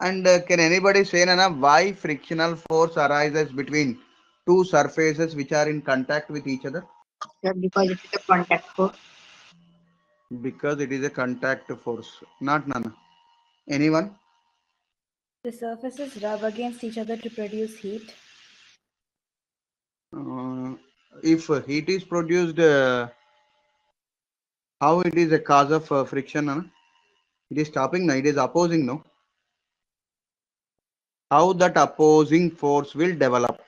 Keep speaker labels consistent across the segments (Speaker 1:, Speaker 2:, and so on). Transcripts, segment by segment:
Speaker 1: And can anybody say, Nana, why frictional force arises between two surfaces which are in contact with each other?
Speaker 2: Sir, because it is a contact force.
Speaker 1: Because it is a contact force. Not Nana. Anyone?
Speaker 3: The surfaces rub against each other to produce heat.
Speaker 1: If heat is produced, how it is a cause of friction? Nana? It is stopping, no? It is opposing, no? How that opposing force will develop?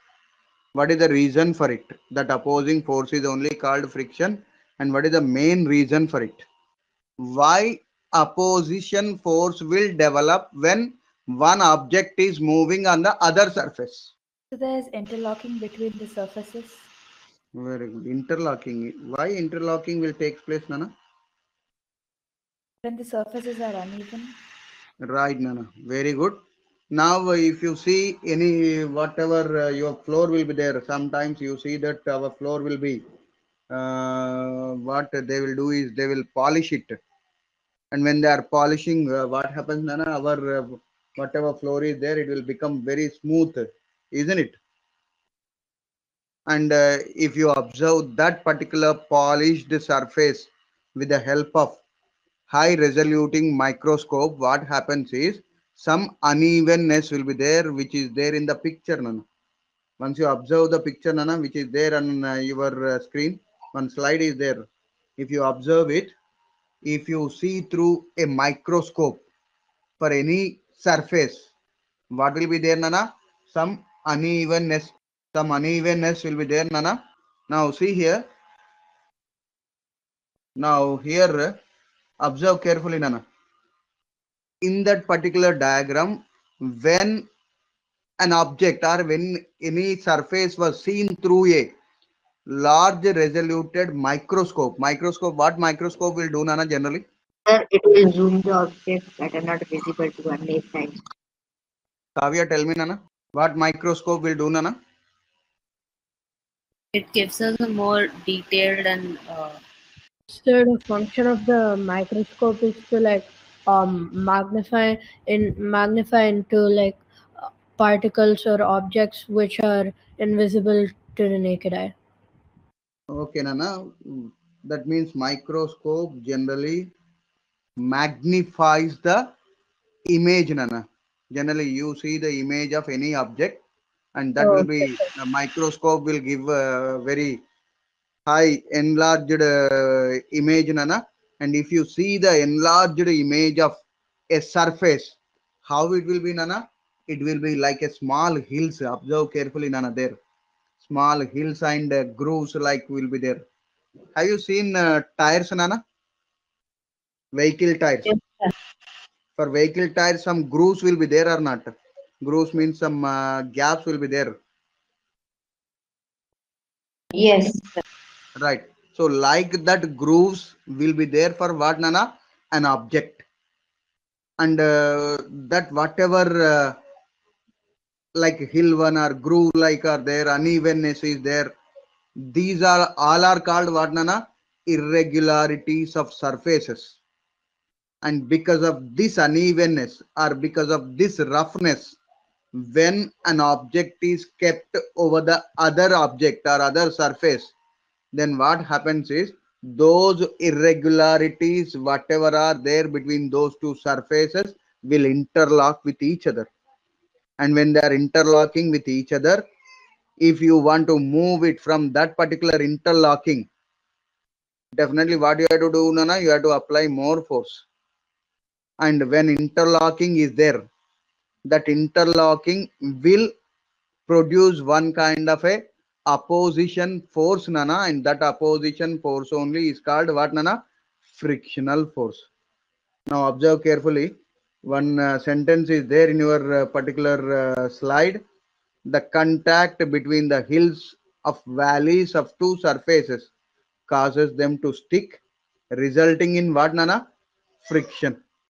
Speaker 1: What is the reason for it? That opposing force is only called friction, and what is the main reason for it? Why opposition force will develop when one object is moving on the other surface?
Speaker 3: So there is interlocking between the surfaces.
Speaker 1: Very good. Interlocking. Why interlocking will take place, Nana?
Speaker 3: When the surfaces are uneven.
Speaker 1: Right, Nana. Very good. Now, if you see any whatever your floor will be there, sometimes you see that our floor will be what they will do is they will polish it, and when they are polishing, what happens, Nana? Our whatever floor is there, it will become very smooth, isn't it? And if you observe that particular polished surface with the help of high resoluting microscope, what happens is some unevenness will be there, which is there in the picture, Nana. Once you observe the picture, Nana, which is there on your screen, one slide is there. If you observe it, if you see through a microscope for any surface, what will be there, Nana? Some unevenness. Some unevenness will be there, Nana. Now see here. Now here, observe carefully, Nana. In that particular diagram, when an object or when any surface was seen through a large resoluted microscope. Microscope, what microscope will do, Nana, generally?
Speaker 2: Sir, it will zoom the objects that are not visible to our naked eyes.
Speaker 1: Kavya, tell me, Nana. What microscope will do, Nana?
Speaker 4: It gives us a more detailed and
Speaker 5: So the function of the microscope is to like magnify into like particles or objects which are invisible to the naked eye.
Speaker 1: Okay, Nana. That means microscope generally magnifies the image, Nana. Generally, you see the image of any object, and that will
Speaker 5: Oh,
Speaker 1: be the microscope will give a very high enlarged image, Nana. And if you see the enlarged image of a surface, how it will be, Nana? It will be like a small hills. Observe carefully, Nana. There, small hills and grooves like will be there. Have you seen tires, Nana? Vehicle tires.
Speaker 5: yes, sir.
Speaker 1: For vehicle tires, some grooves will be there or not? Grooves means some gaps will be there,
Speaker 2: Yes,
Speaker 1: right? So like that, grooves will be there for what, Nana? An object, and that whatever like hill one or groove like are there, unevenness is there. These are all are called what, Nana? Irregularities of surfaces. And because of this unevenness or because of this roughness, when an object is kept over the other object or other surface, then what happens is those irregularities whatever are there between those two surfaces will interlock with each other. And when they are interlocking with each other, if you want to move it from that particular interlocking, definitely what you have to do, Nana, you have to apply more force. And when interlocking is there, that interlocking will produce one kind of a opposition force, Nana, and that opposition force only is called what, Nana? Frictional force. Now observe carefully. One sentence is there in your particular slide. The contact between the hills of valleys of two surfaces causes them to stick, resulting in what, Nana? Friction.